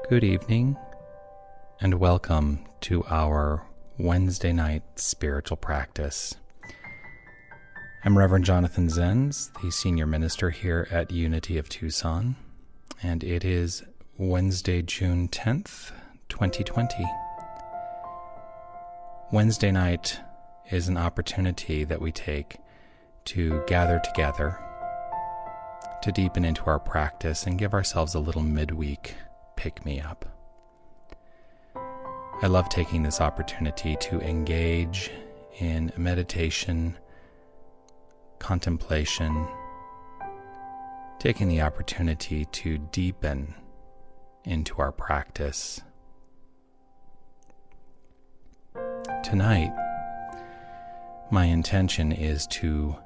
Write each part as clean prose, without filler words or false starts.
Good evening, and welcome to our Wednesday night spiritual practice. I'm Reverend Jonathan Zenz, the senior minister here at Unity of Tucson, and it is Wednesday, June 10th, 2020. Wednesday night is an opportunity that we take to gather together, to deepen into our practice and give ourselves a little midweek pick-me-up. I love taking this opportunity to engage in meditation, contemplation, taking the opportunity to deepen into our practice. Tonight, my intention is to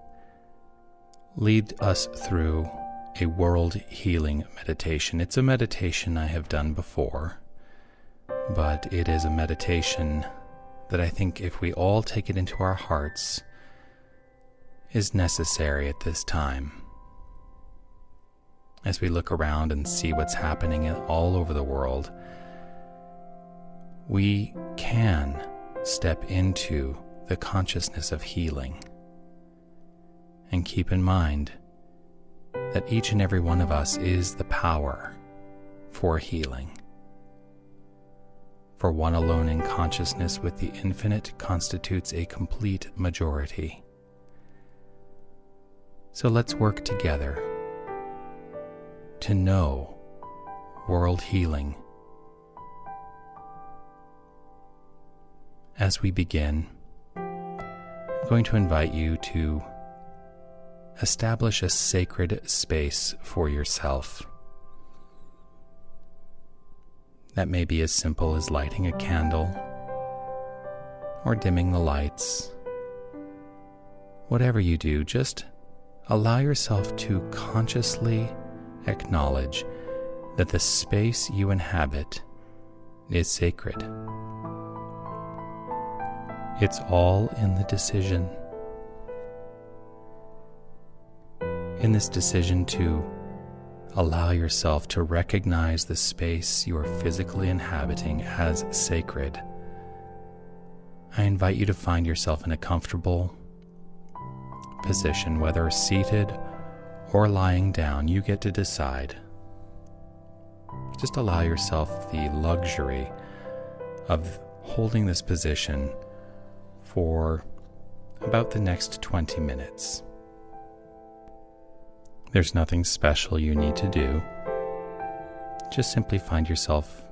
lead us through a world healing meditation. It's a meditation I have done before, but it is a meditation that I think if we all take it into our hearts is necessary at this time. As we look around and see what's happening all over the world, we can step into the consciousness of healing and keep in mind that each and every one of us is the power for healing. For one alone in consciousness with the infinite constitutes a complete majority. So let's work together to know world healing. As we begin, I'm going to invite you to establish a sacred space for yourself. That may be as simple as lighting a candle or dimming the lights. Whatever you do, just allow yourself to consciously acknowledge that the space you inhabit is sacred. It's all in the decision. In this decision to allow yourself to recognize the space you are physically inhabiting as sacred, I invite you to find yourself in a comfortable position, whether seated or lying down. You get to decide. Just allow yourself the luxury of holding this position for about the next 20 minutes. There's nothing special you need to do. Just simply find yourself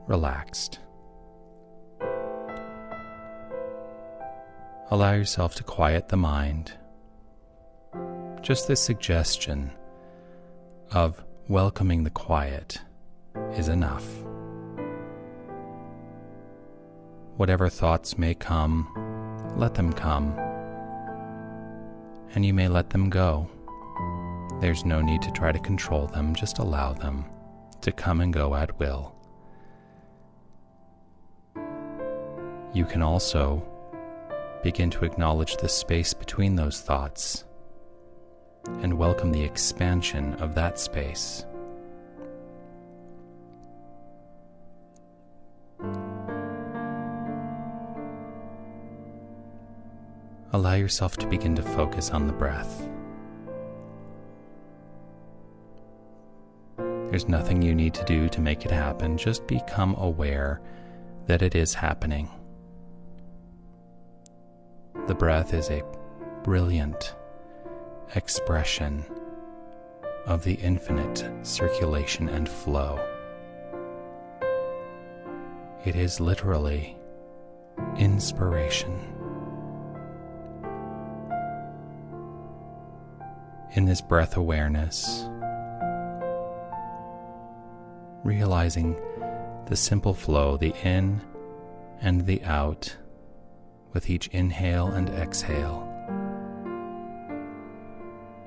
relaxed. Allow yourself to quiet the mind. Just the suggestion of welcoming the quiet is enough. Whatever thoughts may come, let them come, and you may let them go. There's no need to try to control them, just allow them to come and go at will. You can also begin to acknowledge the space between those thoughts and welcome the expansion of that space. Allow yourself to begin to focus on the breath. There's nothing you need to do to make it happen. Just become aware that it is happening. The breath is a brilliant expression of the infinite circulation and flow. It is literally inspiration. In this breath awareness, realizing the simple flow, the in and the out, with each inhale and exhale.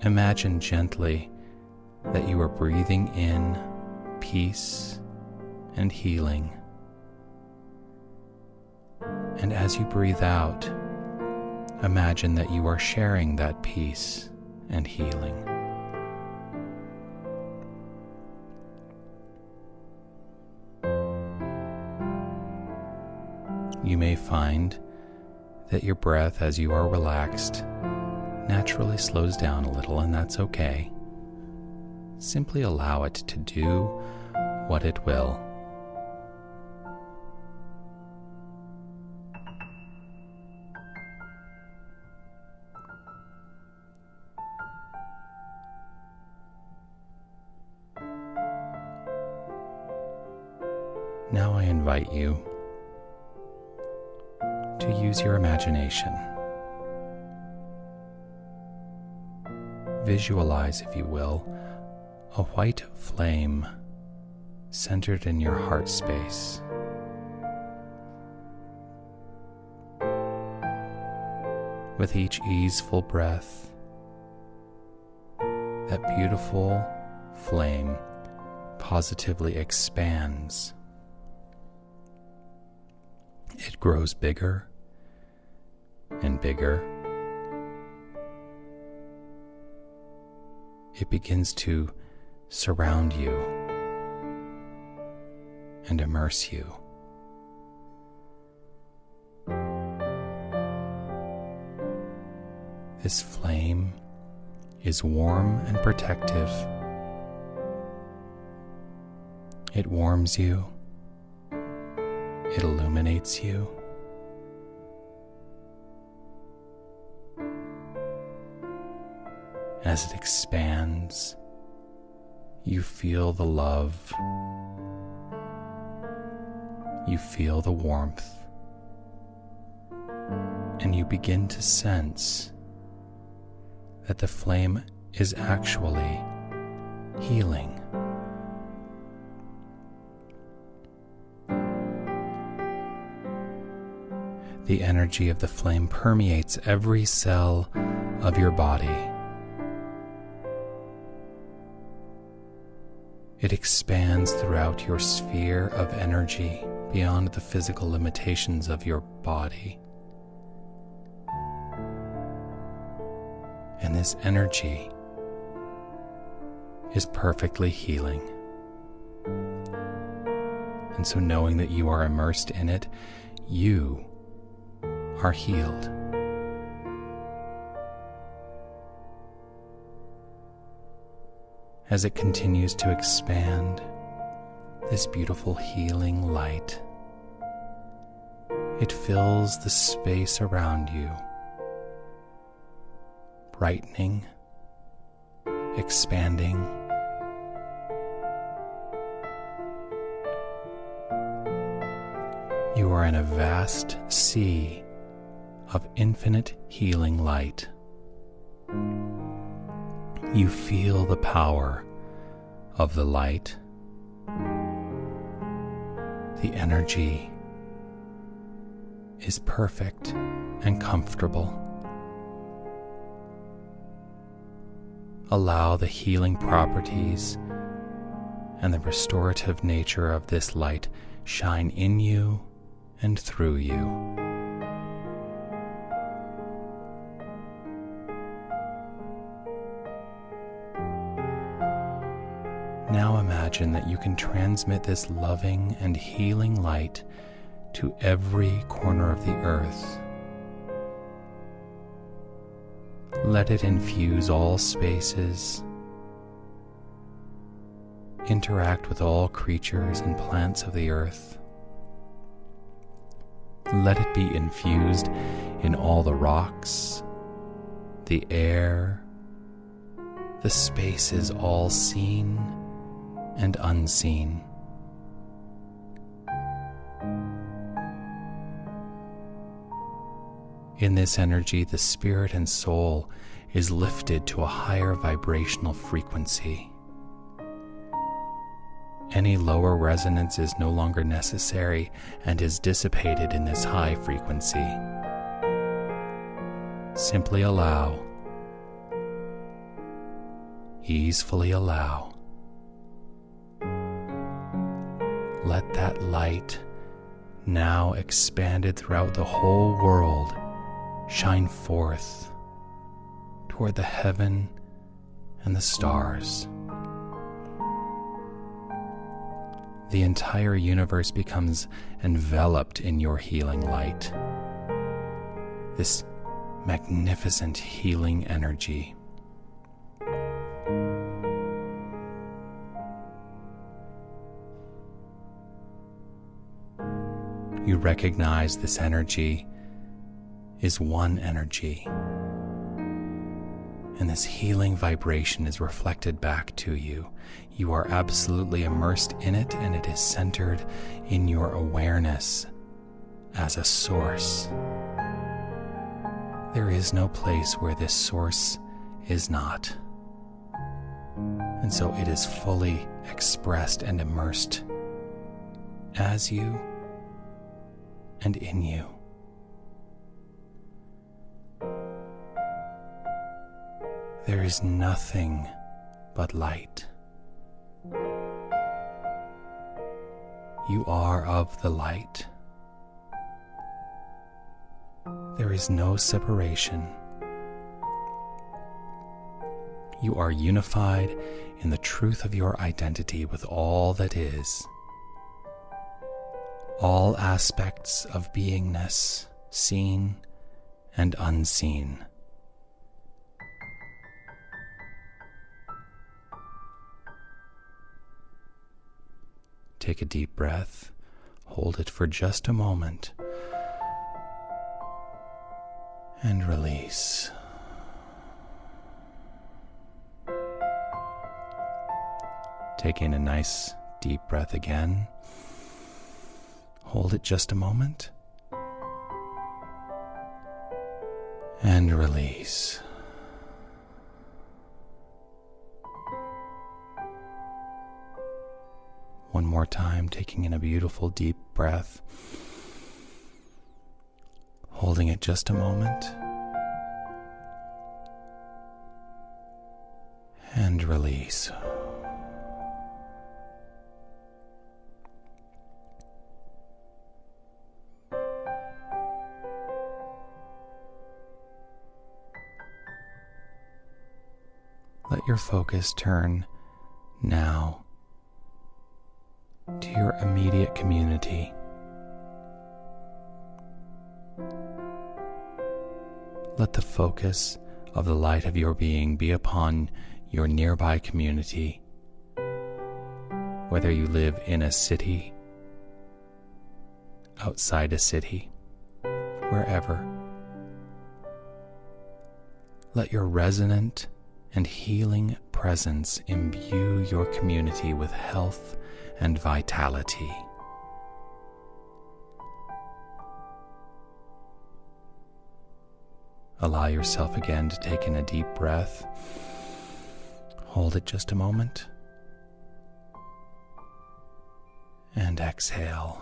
Imagine gently that you are breathing in peace and healing. And as you breathe out, imagine that you are sharing that peace and healing. you may find that your breath, as you are relaxed, naturally slows down a little, and that's okay. Simply allow it to do what it will. Now I invite you to use your imagination. Visualize, if you will, a white flame centered in your heart space. With each easeful breath, that beautiful flame positively expands. It grows bigger and bigger. It begins to surround you and immerse you. This flame is warm and protective. It warms you. It illuminates you. As it expands, you feel the love. You feel the warmth. And you begin to sense that the flame is actually healing. The energy of the flame permeates every cell of your body. It expands throughout your sphere of energy beyond the physical limitations of your body. And this energy is perfectly healing. And so, knowing that you are immersed in it, you are healed. As it continues to expand, this beautiful healing light, it fills the space around you, brightening, expanding. You are in a vast sea of infinite healing light. You feel the power of the light. The energy is perfect and comfortable. Allow the healing properties and the restorative nature of this light shine in you and through you. Now imagine that you can transmit this loving and healing light to every corner of the earth. Let it infuse all spaces, interact with all creatures and plants of the earth. Let it be infused in all the rocks, the air, the spaces all seen and unseen. In this energy, the spirit and soul is lifted to a higher vibrational frequency. Any lower resonance is no longer necessary and is dissipated in this high frequency. Simply allow, easefully allow. Let that light, now expanded throughout the whole world, shine forth toward the heaven and the stars. the entire universe becomes enveloped in your healing light. This magnificent healing energy. You recognize this energy is one energy, and this healing vibration is reflected back to you. You are absolutely immersed in it, and it is centered in your awareness as a source. There is no place where this source is not. And so it is fully expressed and immersed as you and in you. There is nothing but light. You are of the light. There is no separation. You are unified in the truth of your identity with all that is. All aspects of beingness, seen and unseen. Take a deep breath, hold it for just a moment, and release. Take in a nice deep breath again. Hold it just a moment, and release. One more time, taking in a beautiful deep breath, holding it just a moment, and release. Let your focus turn now to your immediate community. Let the focus of the light of your being be upon your nearby community, whether you live in a city, outside a city, wherever. Let your resonant and healing presence imbue your community with health and vitality. Allow yourself again to take in a deep breath. Hold it just a moment. And exhale.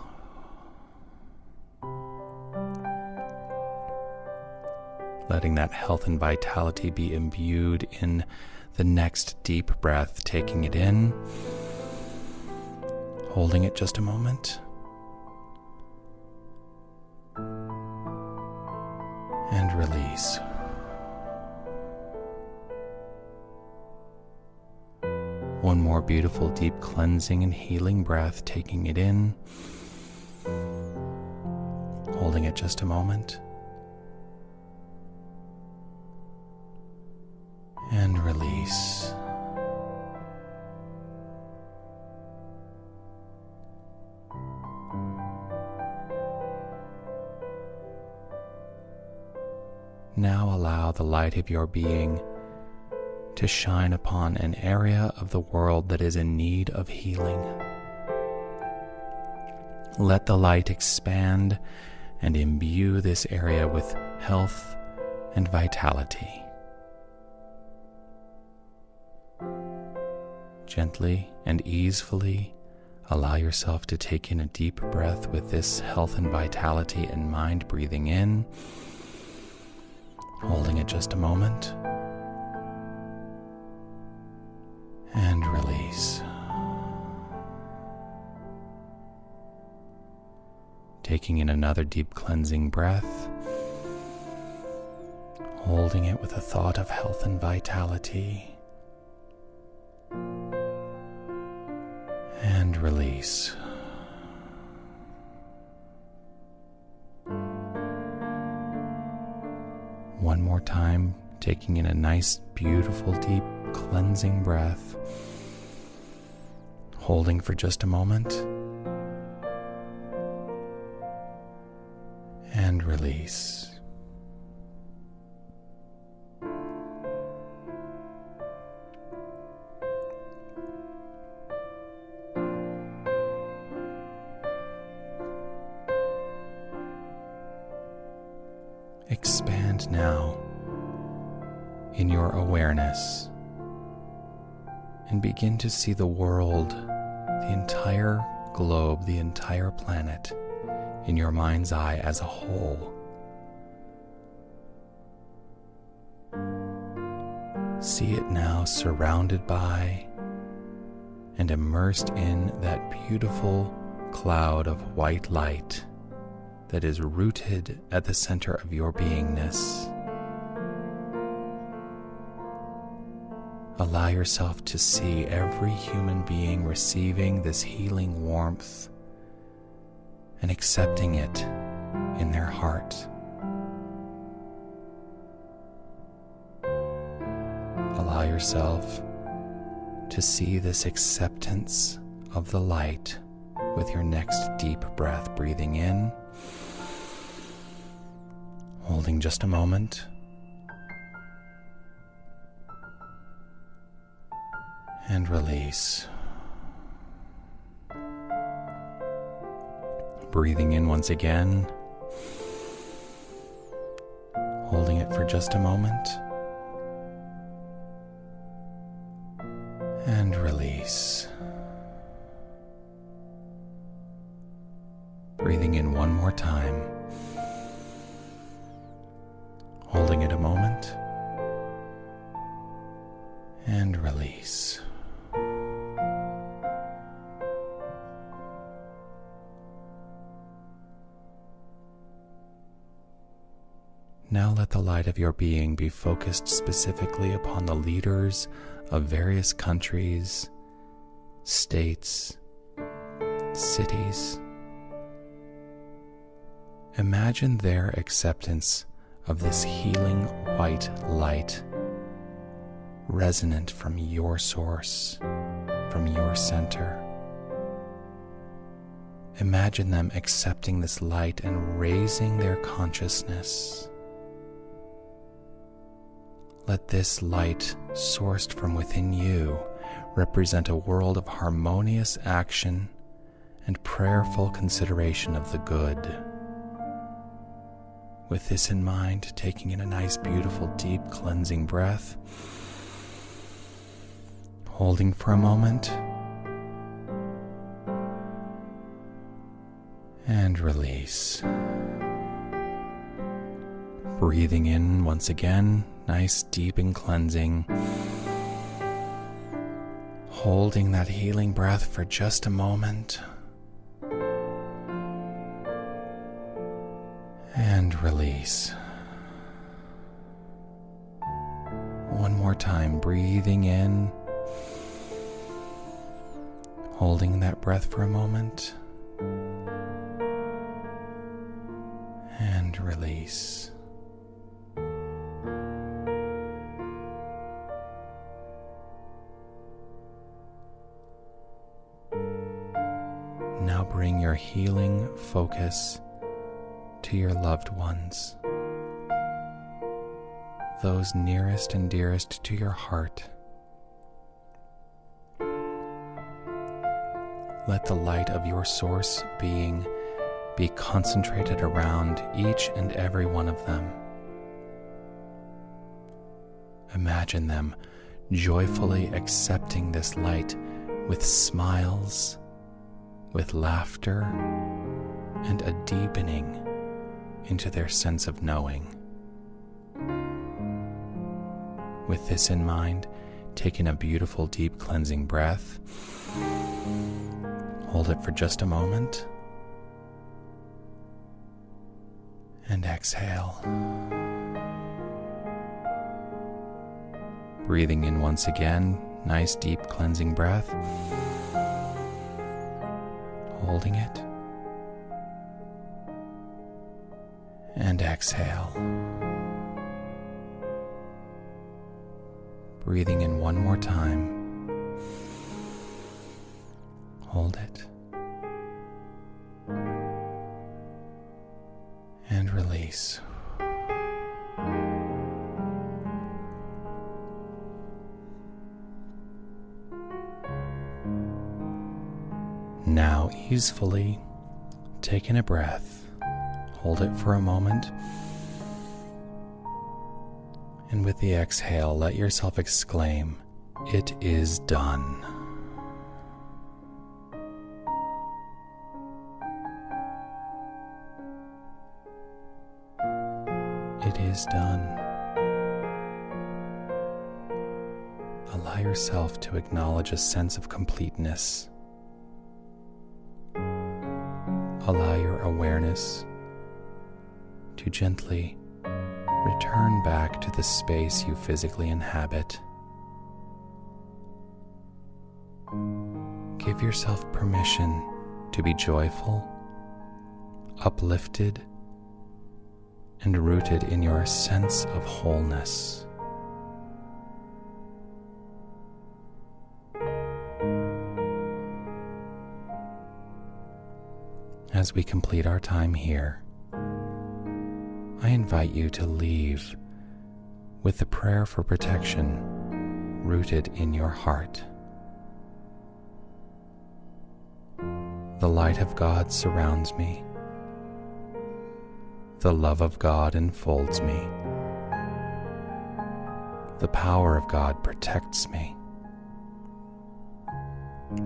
Letting that health and vitality be imbued in the next deep breath, taking it in, holding it just a moment, and release. One more beautiful deep cleansing and healing breath, taking it in, holding it just a moment, and release. Now allow the light of your being to shine upon an area of the world that is in need of healing. Let the light expand and imbue this area with health and vitality. Gently and easefully allow yourself to take in a deep breath with this health and vitality in mind, breathing in, holding it just a moment, and release. Taking in another deep cleansing breath, holding it with a thought of health and vitality, and and release. One more time, taking in a nice, beautiful, deep, cleansing breath. Holding for just a moment. And release. Expand now in your awareness and begin to see the world, the entire globe, the entire planet in your mind's eye as a whole. See it now surrounded by and immersed in that beautiful cloud of white light that is rooted at the center of your beingness. Allow yourself to see every human being receiving this healing warmth and accepting it in their heart. Allow yourself to see this acceptance of the light with your next deep breath, breathing in, holding just a moment, and release. Breathing in once again, holding it for just a moment, and release. Breathing in one more time, holding it a moment, and release. Now let the light of your being be focused specifically upon the leaders of various countries, states, cities. Imagine their acceptance of this healing white light, resonant from your source, from your center. Imagine them accepting this light and raising their consciousness. Let this light, sourced from within you, represent a world of harmonious action and prayerful consideration of the good. With this in mind, taking in a nice, beautiful, deep, cleansing breath, holding for a moment, and release. Breathing in once again, nice, deep, and cleansing. Holding that healing breath for just a moment. And release. One more time, breathing in. Holding that breath for a moment. And release. Now bring your healing focus to your loved ones, those nearest and dearest to your heart. Let the light of your source being be concentrated around each and every one of them. Imagine them joyfully accepting this light with smiles, with laughter, and a deepening into their sense of knowing. With this in mind, take in a beautiful, deep, cleansing breath. Hold it for just a moment. And exhale. Breathing in once again, nice, deep, cleansing breath. holding it, and exhale. Breathing in one more time. Hold it. And release. Now easefully take in a breath. Hold it for a moment. And with the exhale, let yourself exclaim, "It is done." It is done. Allow yourself to acknowledge a sense of completeness. Allow your awareness to gently return back to the space you physically inhabit. Give yourself permission to be joyful, uplifted, and rooted in your sense of wholeness. As we complete our time here, I invite you to leave with the prayer for protection rooted in your heart. The light of God surrounds me. The love of God enfolds me. The power of God protects me.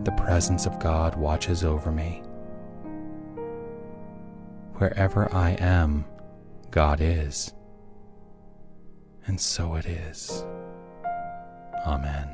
The presence of God watches over me. Wherever I am, God is. And so it is. Amen.